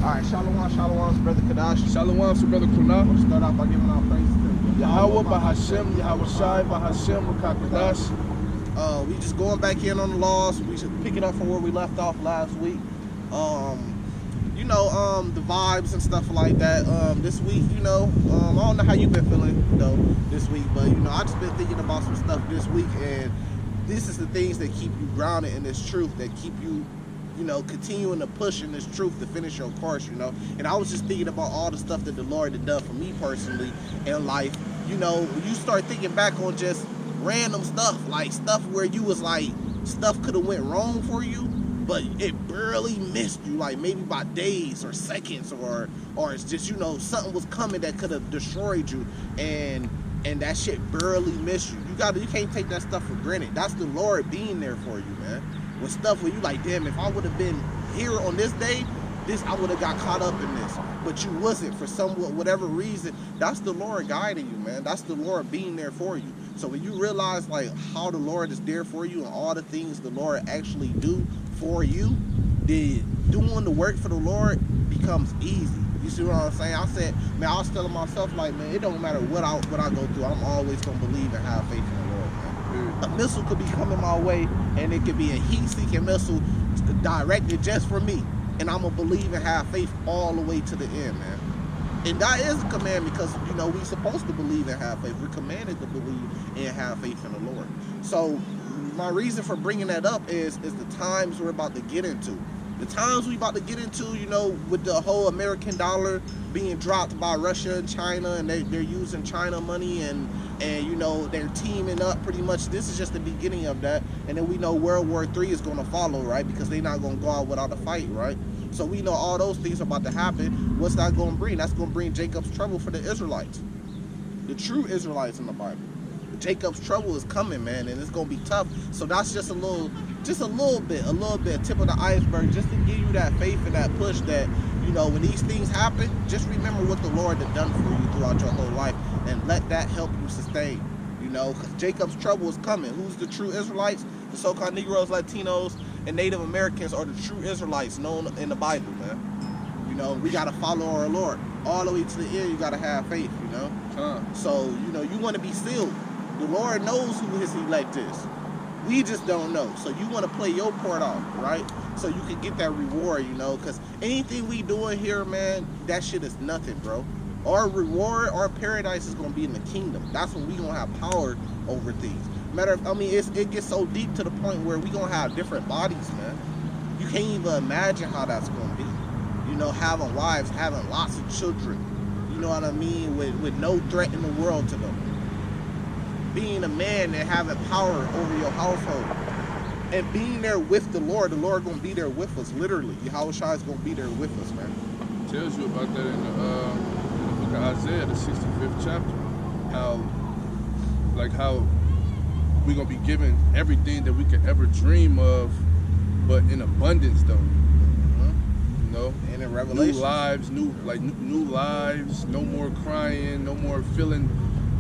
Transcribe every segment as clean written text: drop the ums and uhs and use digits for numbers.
Alright, shalom to Brother Kadash. Shalom to Brother Kuna. We'll start off by giving our praise to Yahweh Bahashem, Yahweh Shai Bahashem, Kakadash. We just going back in on the laws. We just picking up from where we left off last week. The vibes and stuff like that. This week, I don't know how you've been feeling though this week, but I just been thinking about some stuff this week, and this is the things that keep you grounded in this truth, that keep you continuing to push in this truth to finish your course, And I was just thinking about all the stuff that the Lord had done for me personally in life. When you start thinking back on just random stuff, like stuff where you was like, stuff could have went wrong for you, but it barely missed you, like maybe by days or seconds, or it's just, something was coming that could have destroyed you, and that shit barely missed you. You can't take that stuff for granted. That's the Lord being there for you, man. With stuff where you like, damn, if I would have been here on this day, I would have got caught up in this. But you wasn't for whatever reason. That's the Lord guiding you, man. That's the Lord being there for you. So when you realize like how the Lord is there for you and all the things the Lord actually do for you, then doing the work for the Lord becomes easy. You see what I'm saying? I said, man, I was telling myself like, man, it don't matter what I go through, I'm always gonna believe and have faith in the Lord, man. A missile could be coming my way, and it could be a heat-seeking missile directed just for me, and I'm gonna believe and have faith all the way to the end, man. And that is a command, because we supposed to believe and have faith. We're commanded to believe and have faith in the Lord. So my reason for bringing that up is the times we're about to get into. The times we about to get into, with the whole American dollar being dropped by Russia and China, and they're using China money, and they're teaming up pretty much. This is just the beginning of that. And then we know World War III is going to follow, right? Because they're not going to go out without a fight, right? So we know all those things are about to happen. What's that going to bring? That's going to bring Jacob's trouble for the Israelites, the true Israelites in the Bible. Jacob's trouble is coming, man, and it's going to be tough. So that's just a little bit, tip of the iceberg, just to give you that faith and that push that, when these things happen, just remember what the Lord has done for you throughout your whole life, and let that help you sustain, because Jacob's trouble is coming. Who's the true Israelites? The so-called Negroes, Latinos, and Native Americans are the true Israelites known in the Bible, man. We got to follow our Lord all the way to the end. You got to have faith, So, you want to be sealed. The Lord knows who his elect is. We just don't know. So you want to play your part off, right? So you can get that reward, because anything we doing here, man, that shit is nothing, bro. Our reward, our paradise is going to be in the kingdom. That's when we going to have power over things. It gets so deep to the point where we going to have different bodies, man. You can't even imagine how that's going to be. Having wives, having lots of children, you know what I mean, with no threat in the world to them. Being a man and having power over your household, and being there with the Lord going to be there with us, literally. Yahweh Shai is going to be there with us, man. It tells you about that in the book of Isaiah, the 65th chapter, how we're going to be given everything that we could ever dream of, but in abundance, though. And in Revelation, new lives, no more crying, no more feeling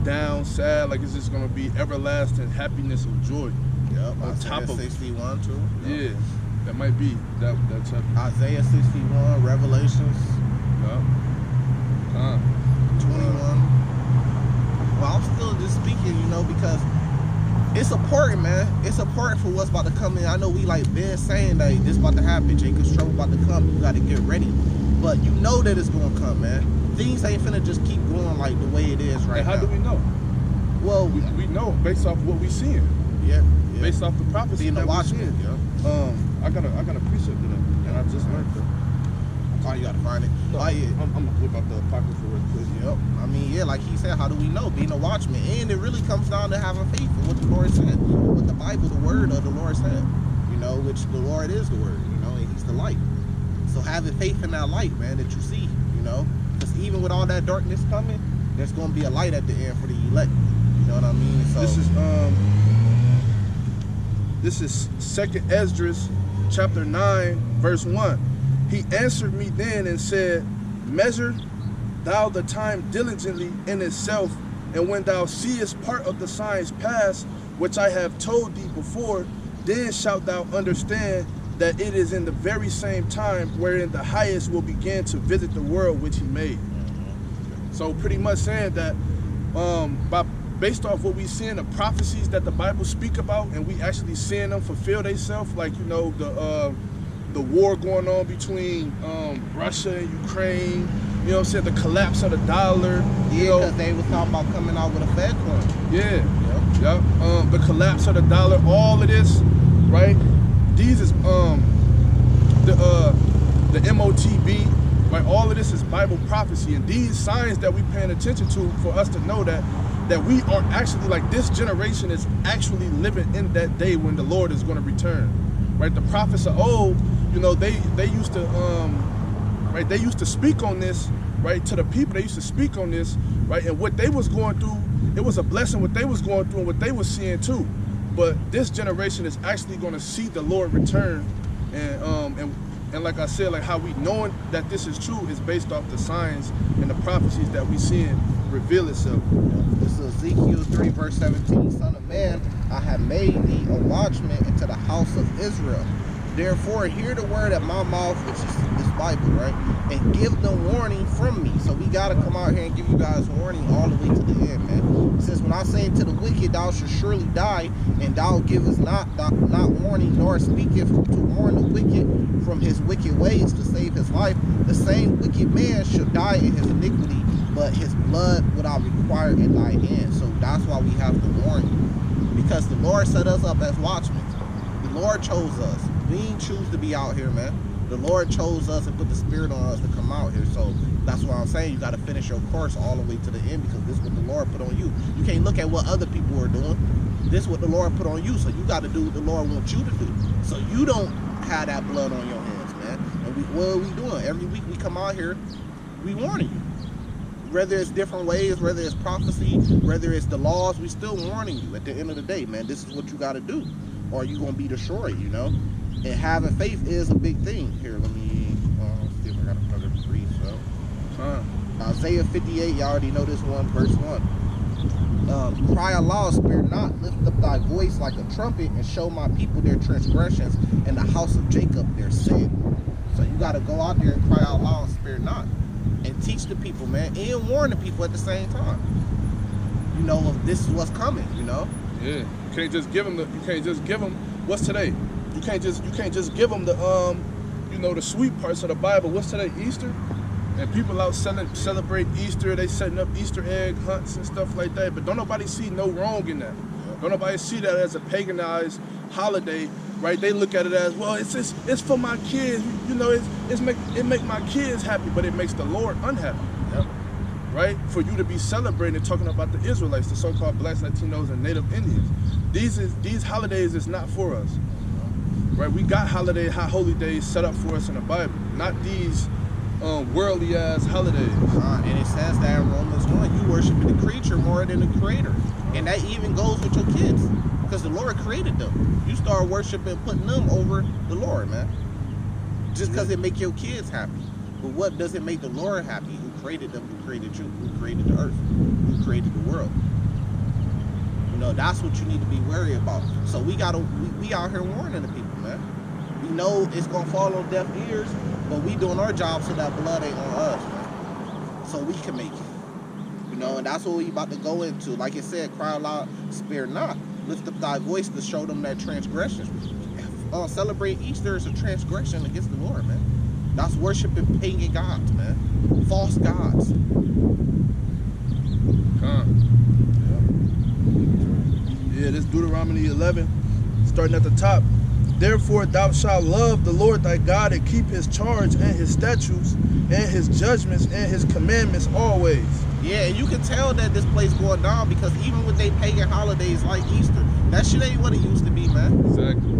down, sad. Like, it's just gonna be everlasting happiness and joy. Yep. On top of 61 too. Yeah, that might be that chapter. Isaiah 61, Revelations. Yep. 21. Well, I'm still just speaking, because it's important, man. It's important for what's about to come in. I know we been saying that this about to happen. Jacob's trouble about to come. You got to get ready. But you know that it's going to come, man. Things ain't finna just keep going like the way it is right now. And how do we know? Well, we know based off what we seeing. Yeah. Based off the prophecy that we seeing. Yeah. I got a precept to that, and I just learned that. Oh, you gotta find it. No, I'm gonna whip out the apocrypha real quick. Yep. Like he said, how do we know? Being a watchman. And it really comes down to having faith in what the Lord said. What the Bible, the word of the Lord said. Which the Lord is the word, and he's the light. So having faith in that light, man, that you see, because even with all that darkness coming, there's gonna be a light at the end for the elect. You know what I mean? So this is 2nd Esdras chapter 9, verse 1. He answered me then and said, measure thou the time diligently in itself, and when thou seest part of the signs pass, which I have told thee before, then shalt thou understand that it is in the very same time wherein the highest will begin to visit the world which he made. So pretty much saying that based off what we see in the prophecies that the Bible speak about, and we actually seeing them fulfill themselves, like, you know, the war going on between Russia and Ukraine, you know what I'm saying, the collapse of the dollar. Yeah, because they was talking about coming out with a Fed coin. Yeah, yep. The collapse of the dollar, all of this, right? These is the MOTB, right? All of this is Bible prophecy, and these signs that we paying attention to for us to know that we are actually, like, this generation is actually living in that day when the Lord is going to return, right? The prophets of old, you know, they used to right, they used to speak on this, right, to the people. They used to speak on this, right, and what they was going through, it was a blessing what they was going through and what they was seeing too. But this generation is actually going to see the Lord return, and like I said, like, how we knowing that this is true is based off the signs and the prophecies that we seeing reveal itself. This is Ezekiel 3 verse 17. Son of man, I have made thee a watchman into the house of Israel. Therefore, hear the word at my mouth, which is this Bible, right? And give them warning from me. So we got to come out here and give you guys warning all the way to the end, man. It says, when I say to the wicked, thou shalt surely die, and thou givest not warning, nor speaketh to warn the wicked from his wicked ways to save his life, the same wicked man shall die in his iniquity, but his blood would I require in thy hand. So that's why we have to warn you. Because the Lord set us up as watchmen. The Lord chose us. We didn't choose to be out here, man. The Lord chose us and put the Spirit on us to come out here. So that's what I'm saying. You got to finish your course all the way to the end, because this is what the Lord put on you. You can't look at what other people are doing. This is what the Lord put on you. So you got to do what the Lord wants you to do. So you don't have that blood on your hands, man. And what are we doing? Every week we come out here, we warning you. Whether it's different ways, whether it's prophecy, whether it's the laws, we still warning you. At the end of the day, man, this is what you got to do, or you're going to be destroyed, you know? And having faith is a big thing. Here, let me see if I got another brief. So, Isaiah 58, you already know this one, verse 1. Cry aloud, spare not, lift up thy voice like a trumpet, and show my people their transgressions, and the house of Jacob their sin. So you got to go out there and cry out loud, spare not, and teach the people, man, and warn the people at the same time. You know, this is what's coming, you know? Yeah, you can't just give them what's today. You can't just give them the you know, the sweet parts of the Bible. What's today? Easter? And people out celebrate Easter. They setting up Easter egg hunts and stuff like that. But don't nobody see no wrong in that. Don't nobody see that as a paganized holiday, right? They look at it as, well, it's for my kids. You know, it make my kids happy, but it makes the Lord unhappy. Yep. Right? For you to be celebrating, talking about the Israelites, the so-called Blacks, Latinos, and Native Indians. These holidays is not for us. Right? We got holy days set up for us in the Bible, not these worldly ass holidays. And it says that in Romans 1, you worship the creature more than the creator. And that even goes with your kids, because the Lord created them. You start worshiping, putting them over the Lord, man. Just because it make your kids happy. But what does it make the Lord happy? Who created them? Who created you? Who created the earth? Who created the world? You know, that's what you need to be wary about. So we out here warning the people, man. We know it's gonna fall on deaf ears, but we doing our job so that blood ain't on us, man. So we can make it. You know, and that's what we about to go into. Like it said, cry aloud, spare not. Lift up thy voice to show them that transgression. Celebrate Easter is a transgression against the Lord, man. That's worshiping pagan gods, man. False gods. Yeah, this Deuteronomy 11, starting at the top. Therefore thou shalt love the Lord thy God, and keep his charge and his statutes and his judgments and his commandments always. Yeah, and you can tell that this place going down, because even with they pagan holidays like Easter, that shit ain't what it used to be, man. Exactly.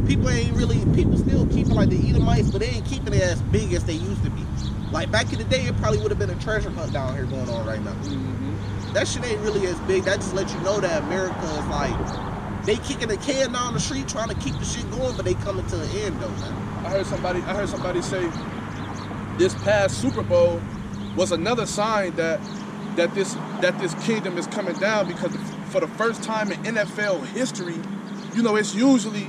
People still keep it like the Edomites, but they ain't keeping it as big as they used to be. Like back in the day, it probably would have been a treasure hunt down here going on right now. That shit ain't really as big. That just lets you know that America is like, they kicking a can down the street trying to keep the shit going, but they coming to an end though, man. I heard somebody say this past Super Bowl was another sign that this kingdom is coming down, because for the first time in NFL history, you know, it's usually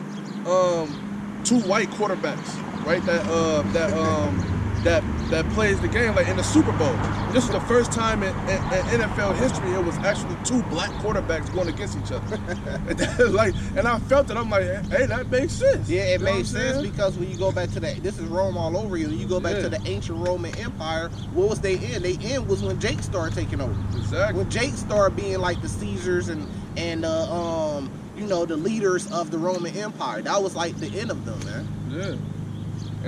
two white quarterbacks, right? That plays the game like in the Super Bowl. This is the first time in NFL history it was actually two black quarterbacks going against each other. and I felt it. I'm like, hey, that makes sense. Yeah, it You know makes what I'm sense saying? because when you go back to this is Rome all over you. You go back to the ancient Roman Empire. What was they in? They in was when Jake started taking over. Exactly. When Jake started being like the Caesars and you know, the leaders of the Roman Empire. That was like the end of them, man. Yeah.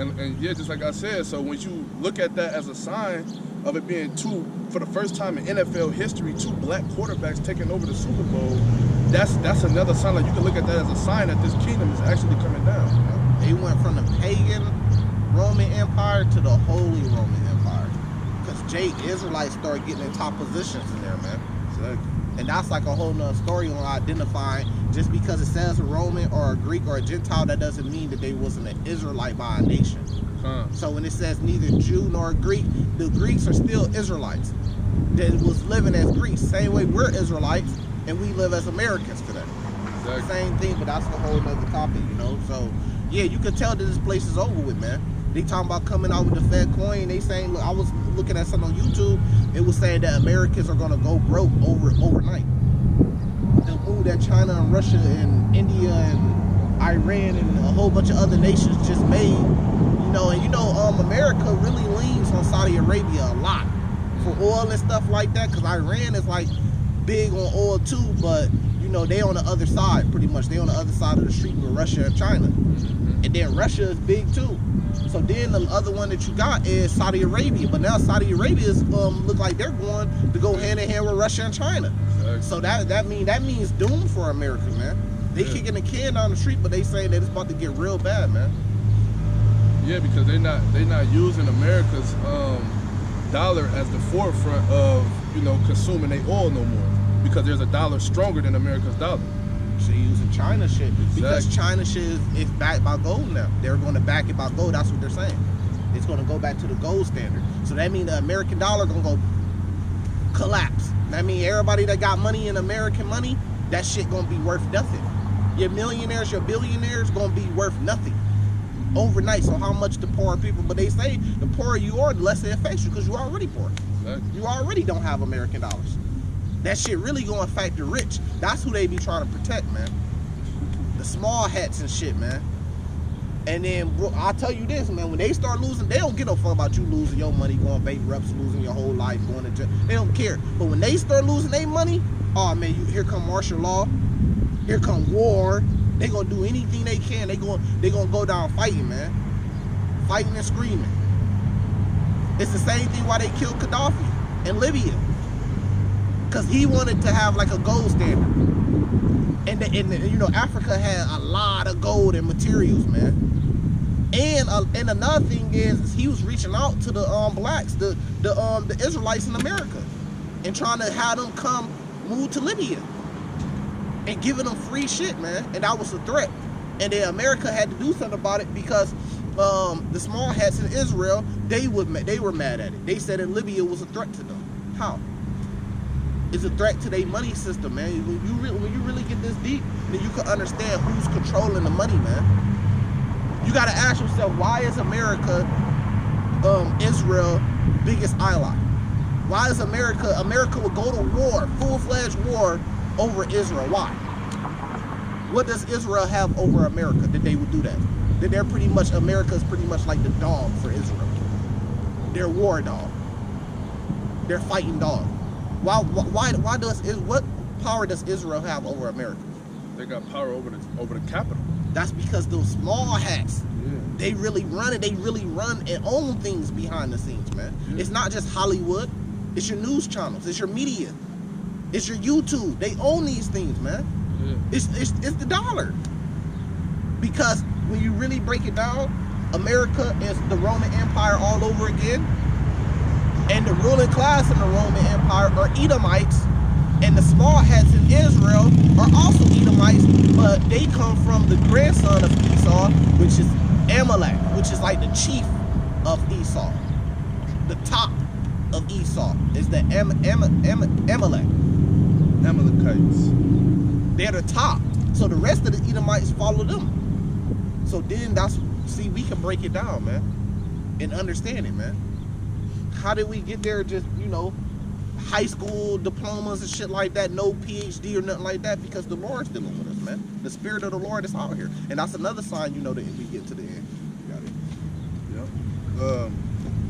And yeah, just like I said, so when you look at that as a sign of it being for the first time in NFL history, two black quarterbacks taking over the Super Bowl, that's another sign. Like you can look at that as a sign that this kingdom is actually coming down. You know? They went from the pagan Roman Empire to the Holy Roman Empire. Because Israelites started getting in top positions in there, man. Exactly. And that's like a whole nother story on identifying. Just because it says a Roman or a Greek or a Gentile, that doesn't mean that they wasn't an Israelite by a nation. So when it says neither Jew nor Greek, the Greeks are still Israelites that was living as Greeks. Same way we're Israelites and we live as Americans today. Exactly. Same thing, but that's a whole other topic, you know. So yeah, you can tell that this place is over with, man. They talking about coming out with the Fed coin. They saying, look, I was looking at something on YouTube. It was saying that Americans are gonna go broke overnight. The move that China and Russia and India and Iran and a whole bunch of other nations just made, you know, and America really leans on Saudi Arabia a lot for oil and stuff like that, because Iran is like big on oil too, but you know, they on the other side pretty much. They on the other side of the street with Russia and China. And then Russia is big too. So then the other one that you got is Saudi Arabia, but now Saudi Arabia is look like they're going to go hand in hand with Russia and China. Exactly. So that means doom for America, man. They kicking the can down the street, but they saying that it's about to get real bad, man. Yeah, because they not using America's dollar as the forefront of, you know, consuming their oil no more, because there's a dollar stronger than America's dollar. So using China shit because China shit is backed by gold now. They're going to back it by gold. That's what they're saying. It's going to go back to the gold standard. So that means the American dollar going to go collapse. That means everybody that got money in American money, that shit going to be worth nothing. Your millionaires, your billionaires going to be worth nothing overnight. So how much the poor people? But they say the poorer you are, the less it affects you, because you're already poor. Exactly. You already don't have American dollars. That shit really gonna affect the rich. That's who they be trying to protect, man. The small hats and shit, man. And then I'll tell you this, man, when they start losing, they don't give no fuck about you losing your money, going bankrupt, losing your whole life, going to jail. They don't care. But when they start losing their money, oh man, here come martial law, here come war. They gonna do anything they can. They gonna go down fighting, man. Fighting and screaming. It's the same thing why they killed Gaddafi in Libya. Because he wanted to have like a gold standard. And you know, Africa had a lot of gold and materials, man. And another thing is he was reaching out to the blacks, the Israelites in America, and trying to have them come move to Libya and giving them free shit, man. And that was a threat. And then America had to do something about it, because the small hats in Israel, they were mad at it. They said that Libya was a threat to them. How? It's a threat to their money system, man. When you really get this deep, then you can understand who's controlling the money, man. You gotta ask yourself, why is America, Israel biggest ally? Why is America would go to war, full-fledged war over Israel? Why? What does Israel have over America that they would do that? That they're pretty much, America's pretty much like the dog for Israel. They're war dog. They're fighting dog. What power does Israel have over America? They got power over the capital. That's because those small hats, they really run it. They really run and own things behind the scenes, man. Yeah. It's not just Hollywood. It's your news channels. It's your media. It's your YouTube. They own these things, man. Yeah. It's the dollar. Because when you really break it down, America is the Roman Empire all over again. And the ruling class in the Roman Empire are Edomites, and the small hats in Israel are also Edomites, but they come from the grandson of Esau, which is Amalek, which is like the chief of Esau. The top of Esau is the Amalek. Amalekites. They're the top. So the rest of the Edomites follow them. So then we can break it down, man, and understand it, man. How did we get there? Just, high school diplomas and shit like that, no PhD or nothing like that, because the Lord's dealing with us, man. The Spirit of the Lord is out here, and that's another sign, that we get to the end. You got it. Yep.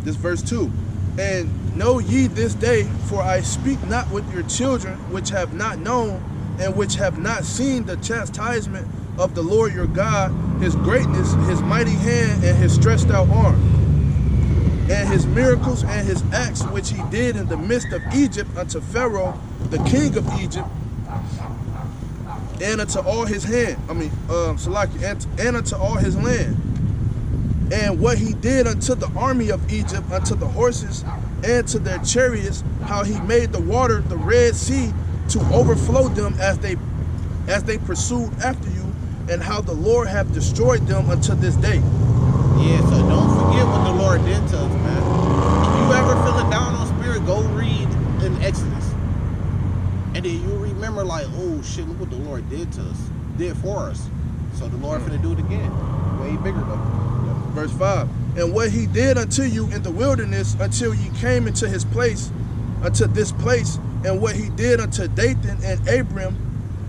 This verse 2. And know ye this day, for I speak not with your children, which have not known, and which have not seen the chastisement of the Lord your God, his greatness, his mighty hand, and his stretched out arm, and his miracles and his acts which he did in the midst of Egypt unto Pharaoh, the king of Egypt, and unto all his hand, and unto all his land. And what he did unto the army of Egypt, unto the horses, and to their chariots, how he made the water, the Red Sea, to overflow them as they pursued after you, and how the Lord hath destroyed them unto this day. Yeah, so don't forget what the Lord did to us, man. If you ever feeling down on spirit, go read in Exodus. And then you'll remember like, oh shit, look what the Lord did to us, did for us. So the Lord finna do it again. Way bigger though. Verse 5. And what he did unto you in the wilderness until ye came into his place, unto this place, and what he did unto Dathan and Abiram,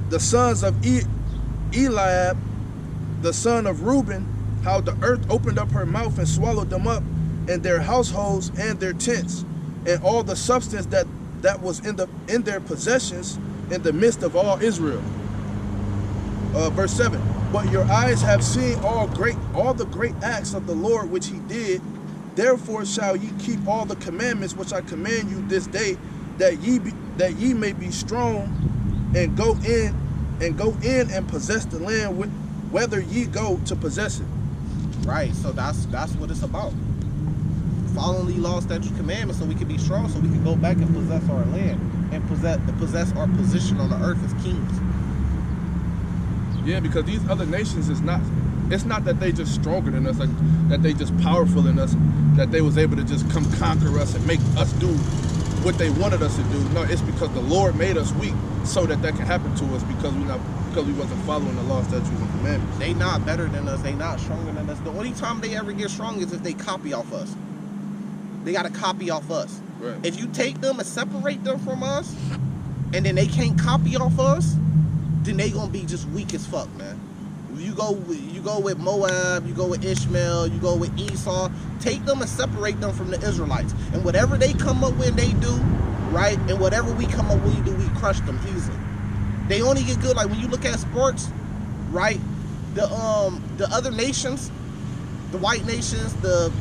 the sons of Eliab, the son of Reuben, how the earth opened up her mouth and swallowed them up, and their households and their tents, and all the substance that was in their possessions in the midst of all Israel. Verse 7. But your eyes have seen all the great acts of the Lord which he did. Therefore shall ye keep all the commandments which I command you this day, that ye may be strong, and go in and possess the land whether ye go to possess it. Right. So that's what it's about. Following the law, statutes, commandments, so we can be strong, so we can go back and possess our land and possess our position on the earth as kings. Yeah, because these other nations it's not that they just stronger than us, like that they just powerful than us, that they was able to just come conquer us and make us do what they wanted us to do. No, it's because the Lord made us weak so that can happen to us because we wasn't following the law, statutes, and commandments. They not better than us. They not stronger than us. The only time they ever get strong is if they copy off us. They got to copy off us. Right. If you take them and separate them from us, and then they can't copy off us, then they gonna be just weak as fuck, man. You go with Moab, you go with Ishmael, you go with Esau. Take them and separate them from the Israelites. And whatever they come up with, they do, right? And whatever we come up with, we crush them easily. They only get good, like when you look at sports, right? The other nations, the white nations, the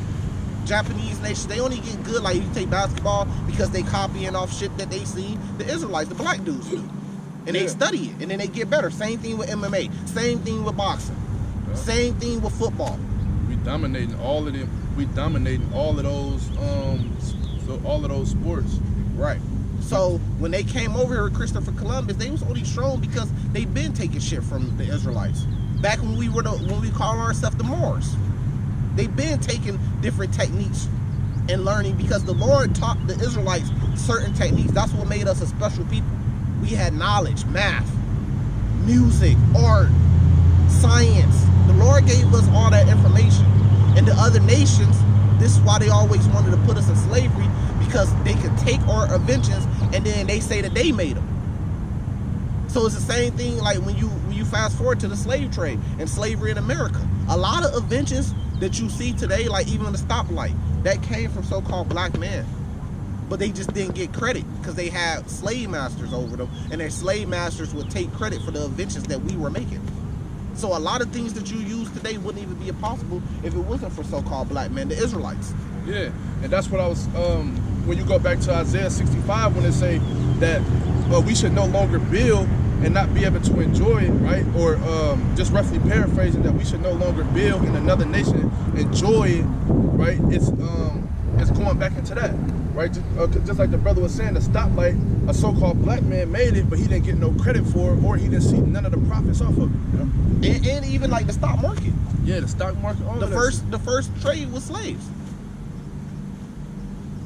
Japanese nations, they only get good, like you take basketball, because they copying off shit that they see the Israelites, the black dudes do. And they study it, and then they get better. Same thing with MMA. Same thing with boxing. Yeah. Same thing with football. We dominating all of them. We dominating all of those sports. Right. So when they came over here with Christopher Columbus, they was only strong because they been taking shit from the Israelites. Back when we call ourselves the Moors, they been taking different techniques and learning because the Lord taught the Israelites certain techniques. That's what made us a special people. We had knowledge, math, music, art, science. The Lord gave us all that information. And the other nations, this is why they always wanted to put us in slavery, because they could take our inventions and then they say that they made them. So it's the same thing like when you fast forward to the slave trade and slavery in America. A lot of inventions that you see today, like even the stoplight, that came from so-called black men. But they just didn't get credit because they had slave masters over them, and their slave masters would take credit for the inventions that we were making. So a lot of things that you use today wouldn't even be possible if it wasn't for so-called black men, the Israelites. Yeah, and that's what I was, when you go back to Isaiah 65, when they say that we should no longer build and not be able to enjoy it, right? Or just roughly paraphrasing that we should no longer build in another nation, enjoy it, right? It's going back into that. Right, just like the brother was saying, the stoplight, a so-called black man made it, but he didn't get no credit for it, or he didn't see none of the profits off of it. You know? And even like the stock market. Yeah, the stock market. All the first trade was slaves.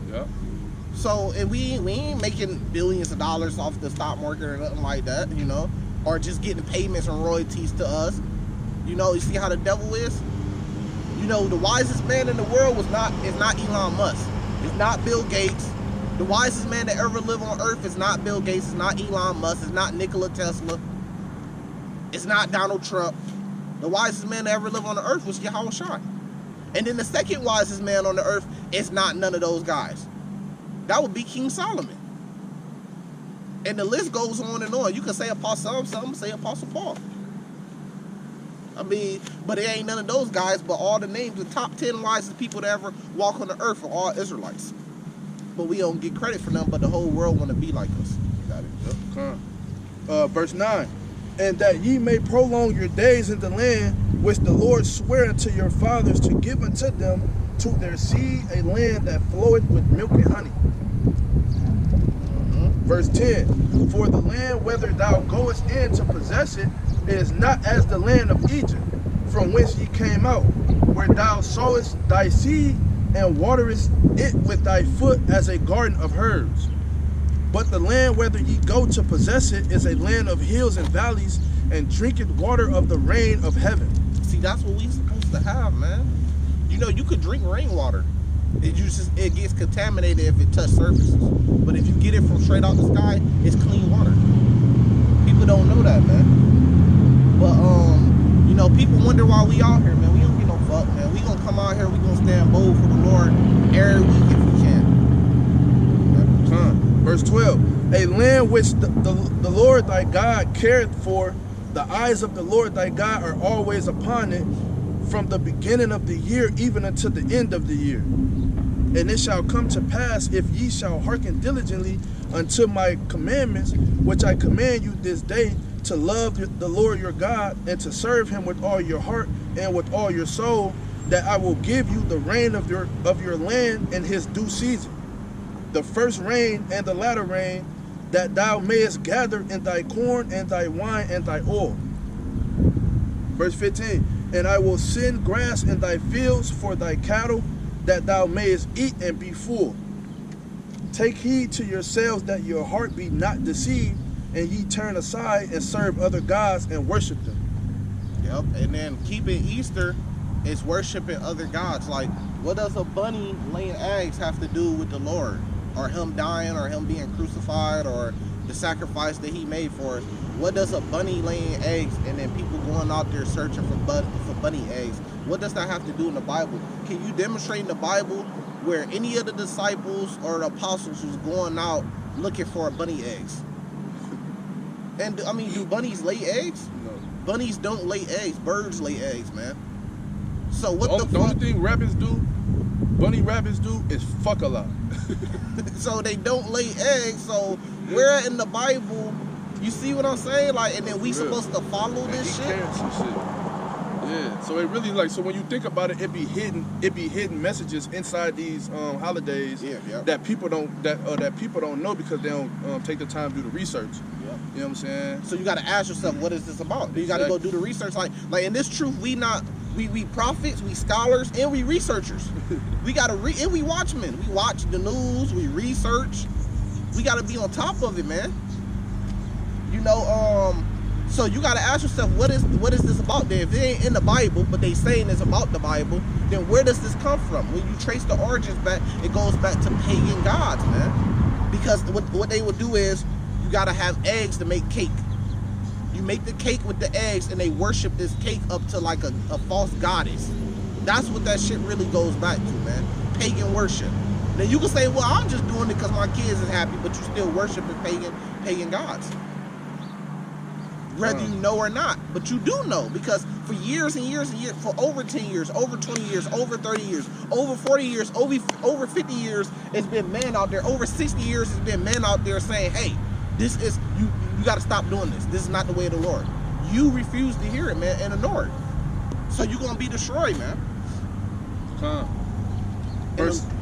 Yeah. So and we ain't making billions of dollars off the stock market or nothing like that, you know, or just getting payments and royalties to us. You know, you see how the devil is? You know, the wisest man in the world is not Elon Musk. It's not Bill Gates. The wisest man that ever lived on earth is not Bill Gates. It's not Elon Musk. It's not Nikola Tesla. It's not Donald Trump. The wisest man that ever lived on the earth was Yahweh Shai. And then the second wisest man on the earth is not none of those guys. That would be King Solomon. And the list goes on and on. You can say Apostle something, say Apostle Paul. I mean, but it ain't none of those guys, but all the names, the top 10 wisest people to ever walk on the earth are all Israelites. But we don't get credit for them, but the whole world want to be like us. Got it. Yep. Verse 9. And that ye may prolong your days in the land which the Lord sware unto your fathers to give unto them, to their seed, a land that floweth with milk and honey. Verse 10. For the land whither thou goest in to possess it is not as the land of Egypt, from whence ye came out, where thou sowest thy seed and waterest it with thy foot as a garden of herbs. But the land whither ye go to possess it is a land of hills and valleys, and drinketh water of the rain of heaven. See, that's what we supposed to have, man. You know, you could drink rainwater. It gets contaminated if it touches surfaces. But if you get it from straight out the sky, it's clean water. People don't know that, man. But you know, people wonder why we out here, man. We don't get no fuck, man. We gonna come out here, we gonna stand bold for the Lord every week if we can. Verse 12, a land which the Lord thy God careth for, the eyes of the Lord thy God are always upon it, from the beginning of the year even unto the end of the year. And it shall come to pass, if ye shall hearken diligently unto my commandments, which I command you this day, to love the Lord your God, and to serve him with all your heart and with all your soul, that I will give you the rain of your land in his due season, the first rain and the latter rain, that thou mayest gather in thy corn and thy wine and thy oil. Verse 15, and I will send grass in thy fields for thy cattle, that thou mayest eat and be full. Take heed to yourselves that your heart be not deceived, and ye turn aside and serve other gods and worship them. Yep, and then keeping Easter is worshiping other gods. Like, what does a bunny laying eggs have to do with the Lord? Or him dying, or him being crucified, or the sacrifice that he made for us? What does a bunny laying eggs and then people going out there searching for bunny eggs? What does that have to do in the Bible? Can you demonstrate in the Bible where any of the disciples or the apostles was going out looking for bunny eggs? And I mean, do bunnies lay eggs? No. Bunnies don't lay eggs. Birds lay eggs, man. So what the only thing bunny rabbits do is fuck a lot. So they don't lay eggs. So where in the Bible, you see what I'm saying? Like, and then we supposed to follow this shit? Yeah. So it really, like, so when you think about it, it be hidden messages inside these holidays that people don't know because they don't take the time to do the research. Yep. You know what I'm saying? So you got to ask yourself, what is this about? You got to go do the research. Like in this truth, we prophets, we scholars, and we researchers. We got to and we watchmen. We watch the news, we research. We got to be on top of it, man. You know, so you got to ask yourself, what is this about? Then if it ain't in the Bible, but they saying it's about the Bible, then where does this come from? When you trace the origins back, it goes back to pagan gods, man. Because what they would do is, you got to have eggs to make cake. You make the cake with the eggs, and they worship this cake up to like a false goddess. That's what that shit really goes back to, man. Pagan worship. Now you can say, well, I'm just doing it because my kids is happy, but you still worshiping pagan gods. Whether you know or not, but you do know, because for years and years and years, for over 10 years, over 20 years, over 30 years, over 40 years, over 50 years, it's been men out there, over 60 years, it's been men out there saying, hey, this is, you got to stop doing this. This is not the way of the Lord. You refuse to hear it, man, and ignore it. So you're going to be destroyed, man.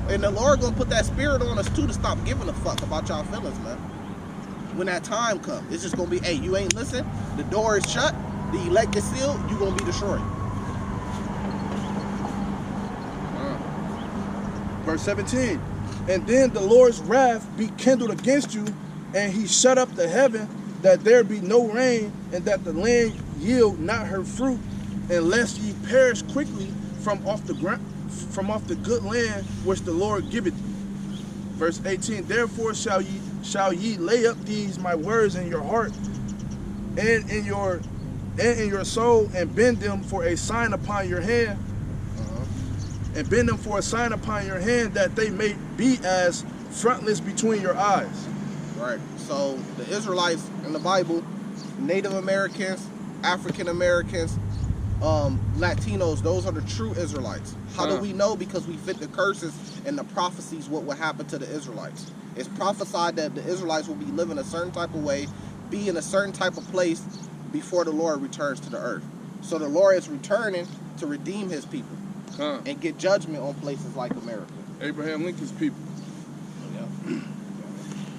And the Lord going to put that spirit on us, too, to stop giving a fuck about y'all feelings, man. When that time comes, it's just going to be, hey, you ain't listen, the door is shut, the elect is sealed, you're going to be destroyed. Verse 17, and then the Lord's wrath be kindled against you, and he shut up the heaven, that there be no rain, and that the land yield not her fruit, and lest ye perish quickly from off the ground, from off the good land which the Lord giveth you. Verse 18, therefore shall ye lay up these my words in your heart and in your soul, and bend them for a sign upon your hand, and bend them for a sign upon your hand, that they may be as frontlets between your eyes. Right. So the Israelites in the Bible, Native Americans, African Americans, Latinos, those are the true Israelites. How do we know? Because we fit the curses and the prophecies what will happen to the Israelites. It's prophesied that the Israelites will be living a certain type of way, be in a certain type of place before the Lord returns to the earth. So the Lord is returning to redeem his people and get judgment on places like America. Abraham Lincoln's people. Yeah.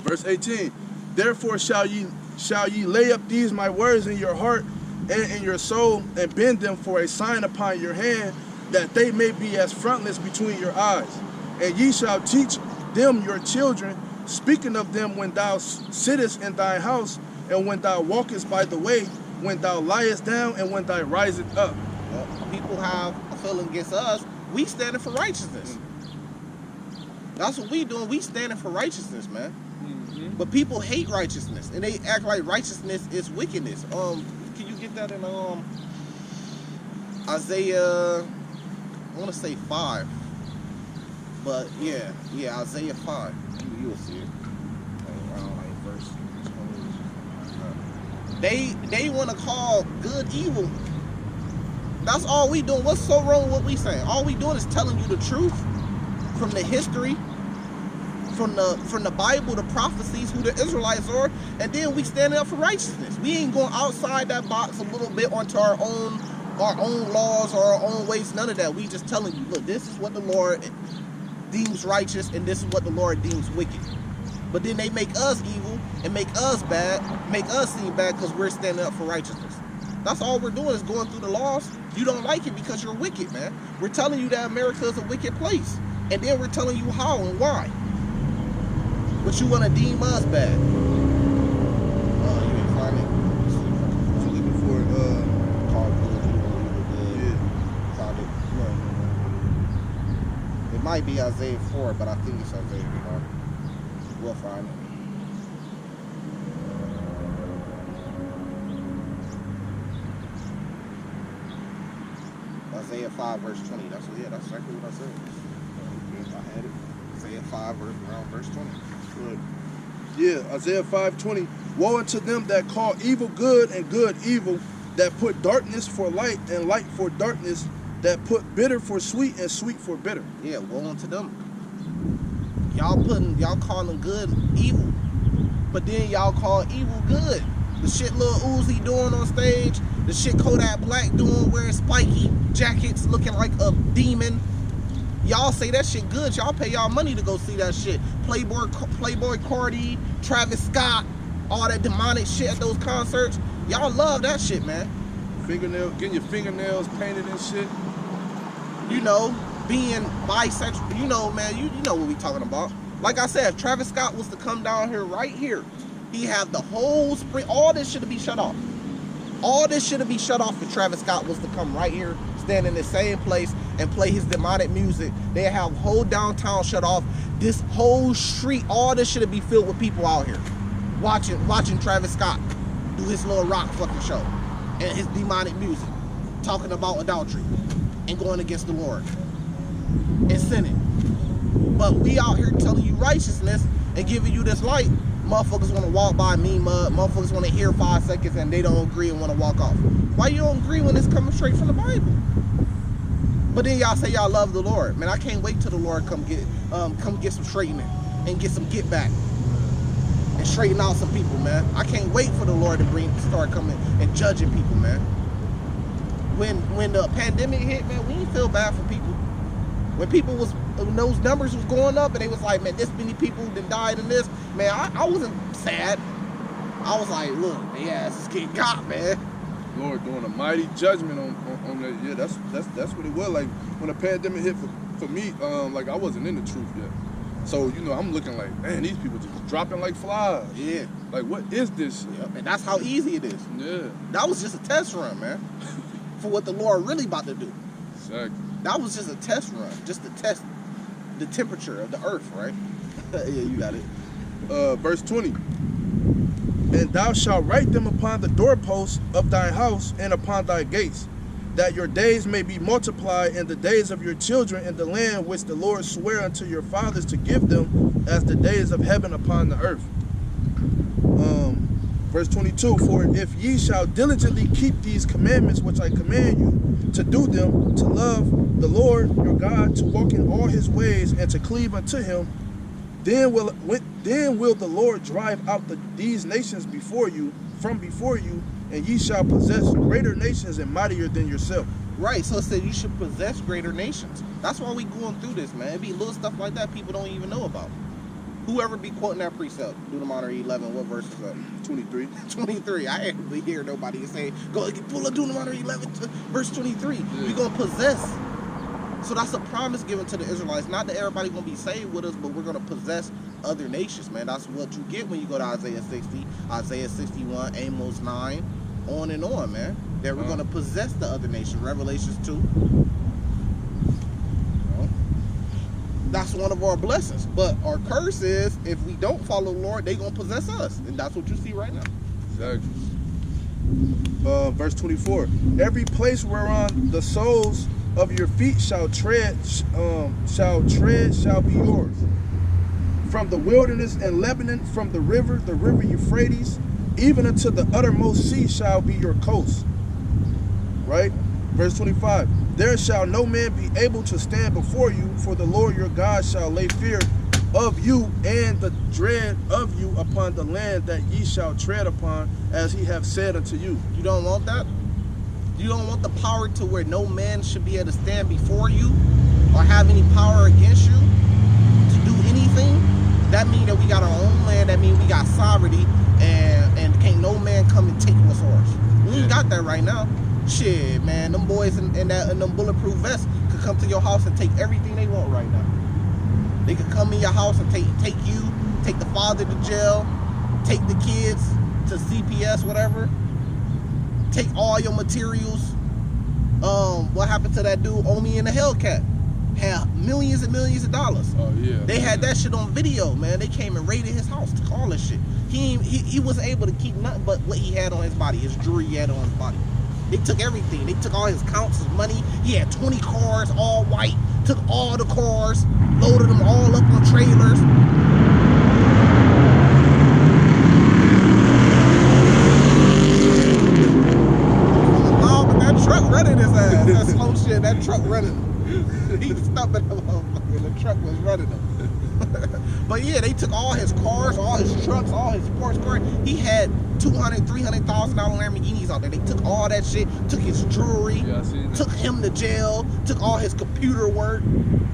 Verse 18, therefore shall ye lay up these my words in your heart and in your soul, and bend them for a sign upon your hand, that they may be as frontlets between your eyes. And ye shall teach them your children, speaking of them when thou sittest in thy house, and when thou walkest by the way, when thou liest down, and when thou risest up. People have a feeling against us. We standing for righteousness. That's what we doing. We standing for righteousness, man. But people hate righteousness, and they act like righteousness is wickedness. Can you get that in Isaiah? I want to say 5, but yeah, Isaiah 5. You will see it around like verse 20. They want to call good evil. That's all we doing. What's so wrong with what we saying? All we doing is telling you the truth from the history, from the Bible, the prophecies, who the Israelites are, and then we standing up for righteousness. We ain't going outside that box a little bit onto our own laws or our own ways. None of that. We just telling you, look, this is what the Lord deems righteous, and this is what the Lord deems wicked. But then they make us evil and make us bad, make us seem bad because we're standing up for righteousness. That's all we're doing is going through the laws. You don't like it because you're wicked, man. We're telling you that America is a wicked place, and then we're telling you how and why. But you want to deem us bad. You didn't find it. I'm looking for it. Called good. Yeah. Found it. It might be Isaiah 4, but I think it's Isaiah 4. We'll find it. Isaiah 5 verse 20. That's exactly what I said. I had it. Isaiah 5 around verse 20. Good. Yeah, Isaiah 5:20. Woe unto them that call evil good and good evil, that put darkness for light and light for darkness, that put bitter for sweet and sweet for bitter. Yeah, woe unto them. Y'all calling good evil, but then y'all call evil good. The shit Lil Uzi doing on stage, the shit Kodak Black doing, wearing spiky jackets, looking like a demon. Y'all say that shit good. Y'all pay y'all money to go see that shit. Playboy Cardi, Travis Scott, all that demonic shit at those concerts. Y'all love that shit, man. Getting your fingernails painted and shit. You know, being bisexual. You know, man, you know what we talking about. Like I said, if Travis Scott was to come down here right here, he have the whole spring. All this should be shut off. All this should be shut off if Travis Scott was to come right here, stand in the same place and play his demonic music. They have whole downtown shut off. This whole street, all this should be filled with people out here watching Travis Scott do his little rock fucking show and his demonic music, talking about adultery and going against the Lord and sinning. But we out here telling you righteousness and giving you this light. Motherfuckers want to walk by me mud. Motherfuckers want to hear 5 seconds and they don't agree and want to walk off. Why you don't agree when it's coming straight from the Bible? But then y'all say y'all love the Lord. Man, I can't wait till the Lord come get some straightening and get some get back and straighten out some people, man. I can't wait for the Lord to start coming and judging people, man. When the pandemic hit, man, we didn't feel bad for people. When those numbers was going up and they was like, man, this many people that died in this, man, I wasn't sad. I was like, look, they asses getting got, man. Lord doing a mighty judgment on that. Yeah, that's what it was. Like when the pandemic hit for me, like I wasn't in the truth yet. So, you know, I'm looking like, man, these people just dropping like flies. Yeah. Like, what is this? Yep. And that's how easy it is. Yeah. That was just a test run, man. for what the Lord really about to do. Exactly. That was just a test run, just to test the temperature of the earth, right? Yeah, you got it. Verse 20. And thou shalt write them upon the doorposts of thy house and upon thy gates, that your days may be multiplied in the days of your children in the land which the Lord sware unto your fathers to give them, as the days of heaven upon the earth. Verse 22, for if ye shall diligently keep these commandments which I command you, to do them, to love the Lord your God, to walk in all his ways, and to cleave unto him, then will the Lord drive out these nations from before you, and ye shall possess greater nations and mightier than yourself. Right, so it said you should possess greater nations. That's why we going through this, man. It be little stuff like that people don't even know about. Whoever be quoting that precept, Deuteronomy 11, what verse is that? 23. 23. I ain't really hear nobody say, go pull up Deuteronomy 11 to verse 23. Yeah. We gonna possess. So that's a promise given to the Israelites. Not that everybody gonna be saved with us, but we're gonna possess other nations, man. That's what you get when you go to Isaiah 60, Isaiah 61, Amos 9, on and on, man. That we're gonna possess the other nation. Revelations 2. That's one of our blessings. But our curse is, if we don't follow the Lord, they gonna possess us. And that's what you see right now. Exactly. Verse 24. Every place whereon the soles of your feet shall tread shall be yours. From the wilderness and Lebanon, from the river Euphrates, even unto the uttermost sea shall be your coast. Right? Verse 25. There shall no man be able to stand before you, for the Lord your God shall lay fear of you and the dread of you upon the land that ye shall tread upon, as he have said unto you. You don't want that? You don't want the power to where no man should be able to stand before you or have any power against you to do anything? That means that we got our own land. That means we got sovereignty, and can't no man come and take what's ours. We ain't got that right now. Shit, man, them boys in them bulletproof vests could come to your house and take everything they want right now. They could come in your house and take you, take the father to jail, take the kids to CPS, whatever. Take all your materials. What happened to that dude, Omi in the Hellcat? Had millions and millions of dollars. Oh yeah. They had that shit on video, man. They came and raided his house, took all that shit. He wasn't able to keep nothing but what he had on his body, his jewelry he had on his body. They took everything. They took all his accounts, his money. He had 20 cars, all white. Took all the cars, loaded them all up on trailers. Oh, but that truck running his ass. That slow shit, that truck running. He stopped at the truck was running him. But yeah, they took all his cars, all his trucks, all his sports cars. He had $200,000, $300,000 Lamborghinis out there. They took all that shit, took his jewelry, took him to jail, took all his computer work,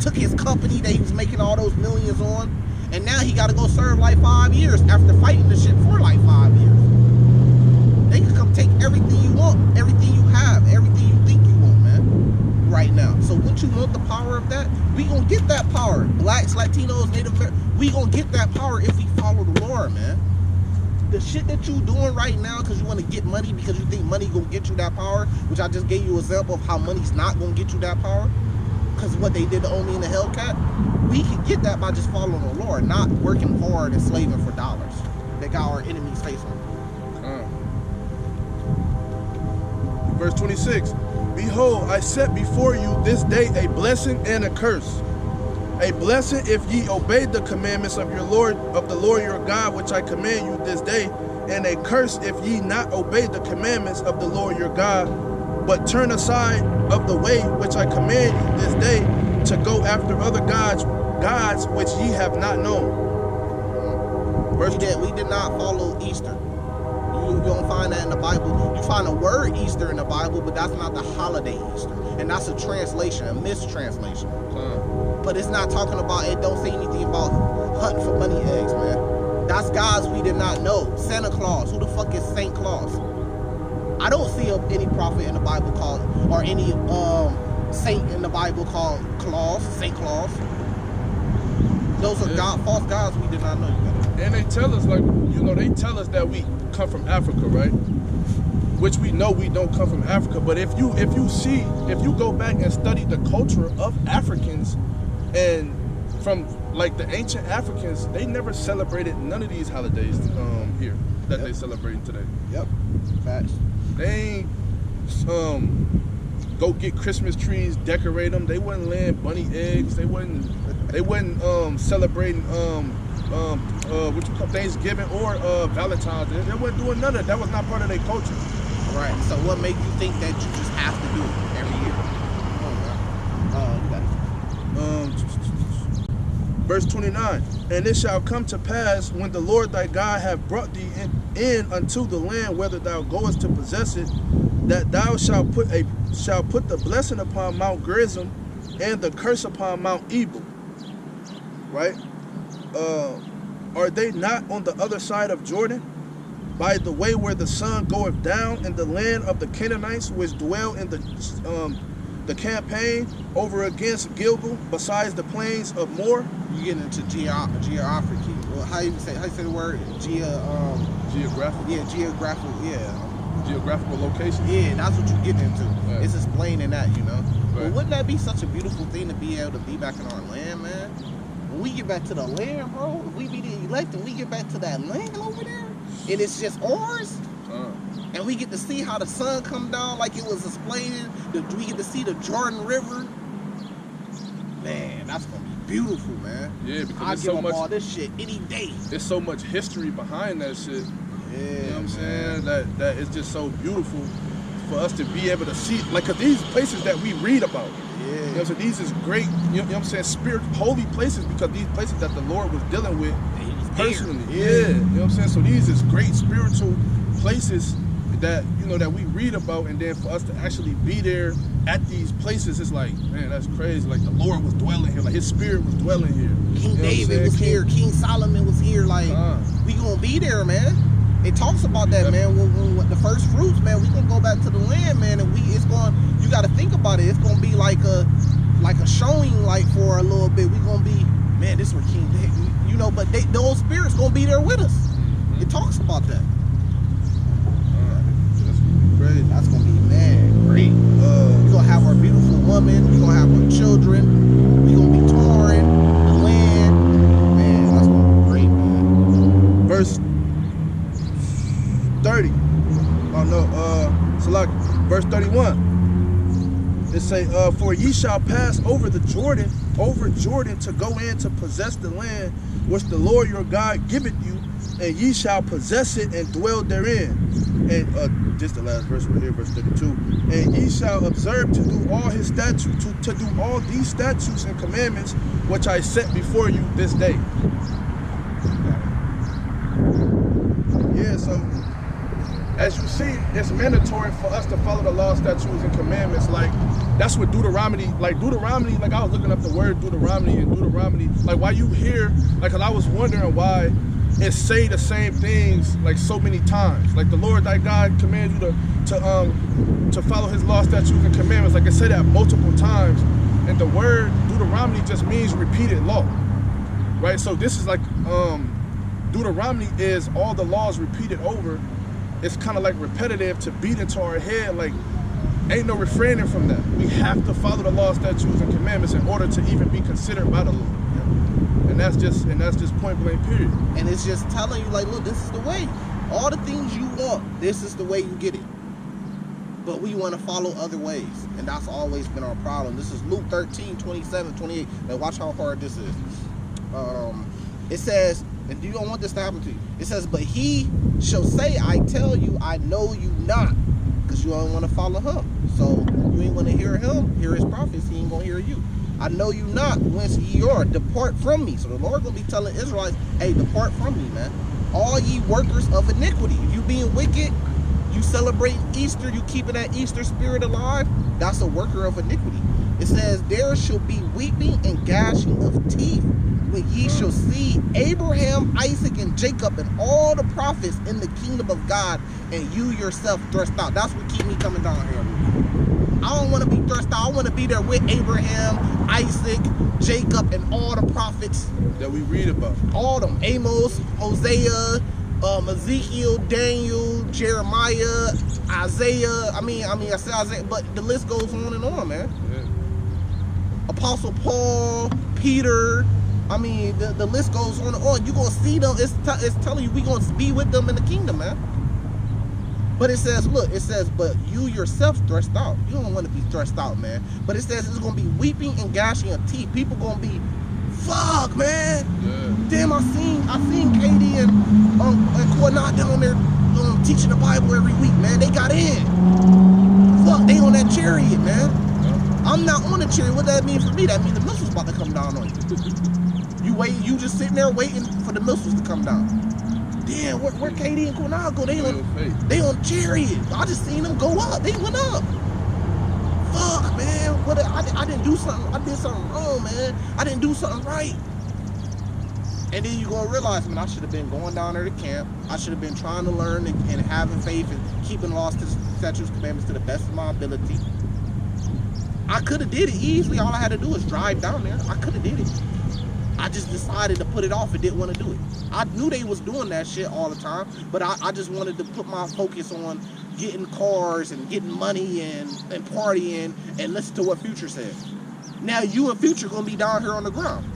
took his company that he was making all those millions on, and now he got to go serve like 5 years after fighting the shit for like 5 years. They can come take everything you want, everything you have, everything you think you want, man, right now. So once you want the power of that, we gonna get that power. Blacks, Latinos, Native Americans, we gonna get that power if we follow the Lord, man. The shit that you doing right now because you want to get money, because you think money gonna get you that power, which I just gave you an example of how money's not gonna get you that power, because what they did to Omi in the Hellcat, we can get that by just following the Lord, not working hard and slaving for dollars that got our enemies face on. Verse 26. Behold, I set before you this day a blessing and a curse. A blessing if ye obey the commandments of the Lord your God, which I command you this day, and a curse if ye not obey the commandments of the Lord your God, but turn aside of the way which I command you this day, to go after other gods which ye have not known. We did not follow Easter. You don't find that in the Bible. You find the word Easter in the Bible, but that's not the holiday Easter. And that's a translation, a mistranslation. But it's not talking about, it don't say anything about hunting for money eggs, man. That's gods we did not know. Santa Claus, who the fuck is Saint Claus? I don't see any prophet in the Bible called, or any saint in the Bible called Claus, Saint Claus. Those are false gods we did not know. And they tell us, like, they tell us that we come from Africa, right? which we know we don't come from Africa. But if you go back and study the culture of Africans, and from like the ancient Africans, they never celebrated none of these holidays here that they celebrating today. Yep, facts. They ain't go get Christmas trees, decorate them. They wasn't laying bunny eggs. They wasn't celebrating what you call Thanksgiving or Valentine's Day. They wasn't doing none of that. That was not part of their culture. Right. So what made you think that you just have to do it every year? Verse 29, and it shall come to pass when the Lord thy God have brought thee in unto the land whither thou goest to possess it, that thou shalt put the blessing upon Mount Gerizim and the curse upon Mount Ebal. Right? Are they not on the other side of Jordan, by the way where the sun goeth down, in the land of the Canaanites which dwell in the campaign over against Gilgal, besides the plains of Moor? You get into geography. Well, how you say the word? Geographical. Yeah, geographical. Yeah. Geographical location. Yeah, that's what you get into. Right. It's explaining that, you know. Right. But wouldn't that be such a beautiful thing to be able to be back in our land, man? When we get back to the land, bro, if we be the elect and we get back to that land over there, and it's just ours, and we get to see how the sun come down like it was explaining, we get to see the Jordan River, man, that's gonna be beautiful, man. Yeah, because I'd give up all this shit any day. There's so much history behind that shit. Yeah, you know what I'm saying? That it's just so beautiful for us to be able to see, like, cause these places that we read about, you know what I'm saying, these is great, you know what I'm saying, spirit, holy places, because these places that the Lord was dealing with personally. Yeah, you know what I'm saying? So these is great spiritual places that, you know, that we read about, and then for us to actually be there at these places, it's like, man, that's crazy. Like, the Lord was dwelling here, like his spirit was dwelling here. King David was here, King Solomon was here, like, we gonna be there, man. It talks about that, man. When the first fruits, man, we gonna go back to the land, man, and you gotta think about it. It's gonna be like a showing, like, for a little bit. We gonna be, man, this is where King David, you know, but those spirits gonna be there with us. It talks about that. That's great. That's gonna be, man, great. We gonna have our beautiful woman. We gonna have our children. We gonna be touring the land. Man, that's gonna be great, man. Verse 30. Oh no, so like verse 31. It say, for ye shall pass over Jordan to go in to possess the land which the Lord your God giveth you, and ye shall possess it and dwell therein. And just the last verse right here, verse 32. And ye shall observe to do all his statutes, to do all these statutes and commandments which I set before you this day. Yeah, so as you see, it's mandatory for us to follow the law, statutes, and commandments. Like, that's what Deuteronomy, like I was looking up the word Deuteronomy, like, why you hear, like, cause I was wondering why it say the same things, like, so many times. Like, the Lord thy God commands you to follow his law, statutes, and commandments. Like, it said that multiple times. And the word Deuteronomy just means repeated law, right? So this is like, Deuteronomy is all the laws repeated over. It's kind of like repetitive to beat into our head. Like, ain't no refraining from that. We have to follow the law, statutes, and commandments in order to even be considered by the Lord. And that's just point blank, period. And it's just telling you, like, look, this is the way. All the things you want, this is the way you get it. But we want to follow other ways, and that's always been our problem. This is Luke 13, 27, 28. Now watch how hard this is. It says, and you don't want this to happen to you. It says, but he shall say, I tell you, I know you not, because you don't want to follow him. So you ain't want to hear him, hear his prophets, he ain't going to hear you. I know you not, whence ye are, depart from me. So the Lord going to be telling Israelites, hey, depart from me, man. All ye workers of iniquity. If you being wicked, you celebrating Easter, you keeping that Easter spirit alive, that's a worker of iniquity. It says, there shall be weeping and gnashing of teeth when ye shall see Abraham, Isaac, and Jacob, and all the prophets in the kingdom of God, and you yourself thrust out. That's what keep me coming down here. I don't want to be thrust out. I want to be there with Abraham, Isaac, Jacob, and all the prophets that we read about. All them. Amos, Hosea, Ezekiel, Daniel, Jeremiah, Isaiah. I said Isaiah, but the list goes on, man. Yeah. Apostle Paul, Peter. I mean, the list goes on and on. You're going to see them. It's telling you we're going to be with them in the kingdom, man. But it says, look, but you yourself stressed out. You don't want to be stressed out, man. But it says it's going to be weeping and gnashing of teeth. People going to be, fuck, man. Yeah. Damn, I seen KD and Cornell down there teaching the Bible every week, man. They got in. Fuck, they on that chariot, man. I'm not on the chariot. What that mean for me? That means the missiles about to come down on you. You just sitting there waiting for the missiles to come down. Damn, where KD and Cornell go? They on chariot. I just seen them go up. They went up. Fuck, man. I didn't do something. I did something wrong, man. I didn't do something right. And then you're gonna realize, man, I should have been going down there to camp. I should have been trying to learn and having faith and keeping laws, statutes, commandments to the best of my ability. I could have did it easily. All I had to do was drive down there. I could have did it. I just decided to put it off and didn't want to do it. I knew they was doing that shit all the time, but I just wanted to put my focus on getting cars and getting money and partying and listen to what Future said. Now you and Future gonna be down here on the ground.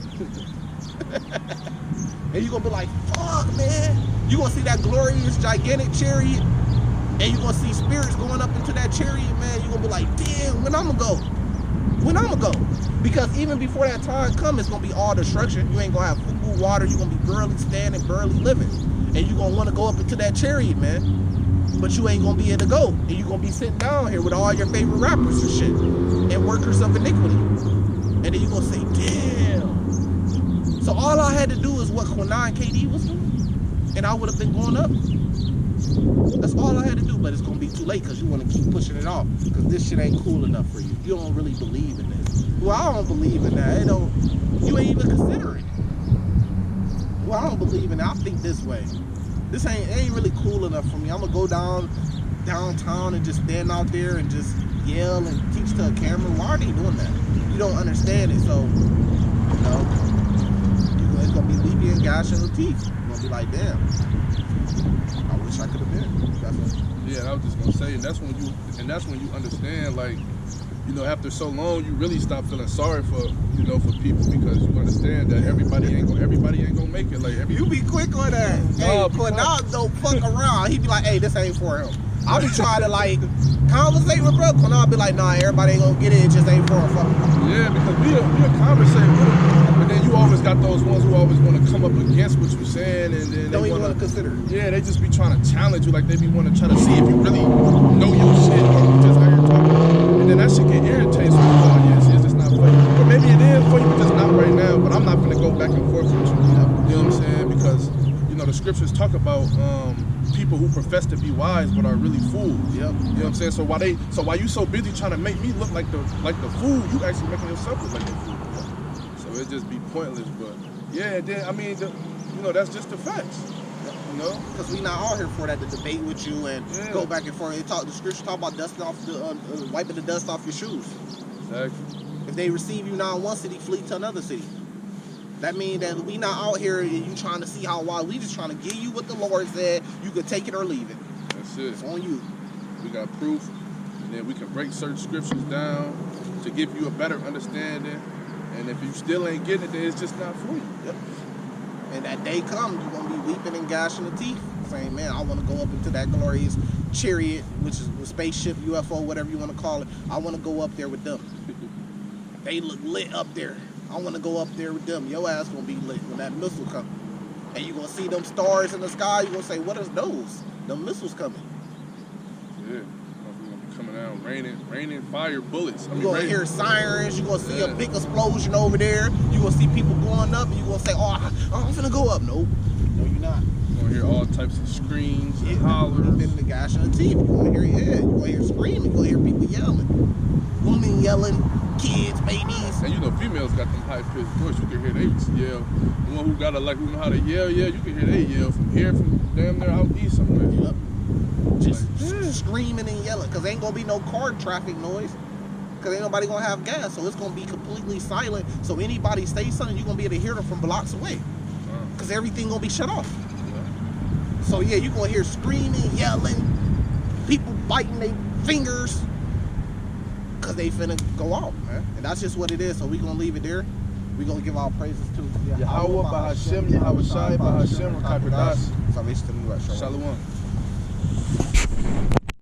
And you're gonna be like, fuck, man. You're gonna see that glorious, gigantic chariot, and you're gonna see spirits going up into that chariot, man. You're gonna be like, damn, when I'm gonna go? When I'm gonna go? Because even before that time comes, it's gonna be all destruction. You ain't gonna have food, water. You're gonna be barely standing, barely living. And you're gonna wanna go up into that chariot, man. But you ain't gonna be able to go. And you're gonna be sitting down here with all your favorite rappers and shit. And workers of iniquity. And then you're gonna say, damn. So all I had to do is what Quinai and KD was doing. And I would have been going up. That's all I had to do, but it's gonna be too late because you want to keep pushing it off because this shit ain't cool enough for you. You don't really believe in this. Well, I don't believe in that. You ain't even considering it. Well, I don't believe in it. I think this way. This ain't really cool enough for me. I'm gonna go downtown and just stand out there and just yell and teach to a camera. Why are they doing that? You don't understand it, so it's gonna be leapy and gash in the teeth. You're gonna be like, damn. I wish I could have been. Yeah, I was just gonna say, and that's when you understand, like, after so long, you really stop feeling sorry for people because you understand that everybody ain't gonna make it. Like you be quick on that. Hey, Cornell don't fuck around. He be like, hey, this ain't for him. I'll be trying to like conversate with brother, and I'll be like, nah, everybody ain't gonna get it. It just ain't for him. Fuck. Yeah, because we'll conversate with him, but then you always got those ones who always want to come up against what you're saying, and then don't even want to consider it. Yeah, they just be trying to challenge you, like they be want to try to see if you really know your shit or you just out here talking. And then that shit can irritate you. It's just not for you. But maybe it is for you, but just not right now. But I'm not gonna go back and forth with you. You know what I'm saying? Because the scriptures talk about people who profess to be wise but are really fools. Yep. You know what I'm saying? So while you so busy trying to make me look like the fool, you actually making yourself look like the fool. So it just be pointless. But yeah, then I mean, that's just the facts. Because we not all here for that to debate with you and go back and forth. The scripture talk about dusting off wiping the dust off your shoes. Exactly. If they receive you now in one city, flee to another city. That means that we not out here and you trying to see how wide. We just trying to give you what the Lord said. You could take it or leave it. That's it. It's on you. We got proof, and then we can break certain scriptures down to give you a better understanding. And if you still ain't getting it, then it's just not for you. Yep. And that day comes, you're going to be weeping and gashing the teeth, saying, man, I want to go up into that glorious chariot, which is a spaceship, UFO, whatever you want to call it. I want to go up there with them. They look lit up there. I want to go up there with them. Your ass going to be lit when that missile comes. And you're going to see them stars in the sky. You're going to say, what is those? Them missiles coming. Yeah. Coming down, raining fire bullets. You're going to hear sirens. You're going to see a big explosion over there. You're going to see people going up. And you're going to say, oh, I'm finna go up. Nope. No, you're not. You're going to hear all types of screams and hollers. You've been the gash on the TV. You're going to hear, you're going to hear screaming. You're going to hear people yelling. Women yelling. Kids, babies. And females got them high-pitched voice. You can hear they yell. The one who got who know how to yell, you can hear they yell from damn near out east somewhere. Yep. Just screaming and yelling, because ain't gonna be no car traffic noise, because ain't nobody gonna have gas, so it's gonna be completely silent. So anybody say something, you're gonna be able to hear them from blocks away, because everything gonna be shut off. So yeah, you're gonna hear screaming, yelling, people biting their fingers, cause they finna go off, man. And that's just what it is. So we gonna leave it there. We gonna give our praises to Yahweh, Bahashem, Yahweh Shai, Bahashem, Rakabradas. Salvation to the Shalom. Shalom.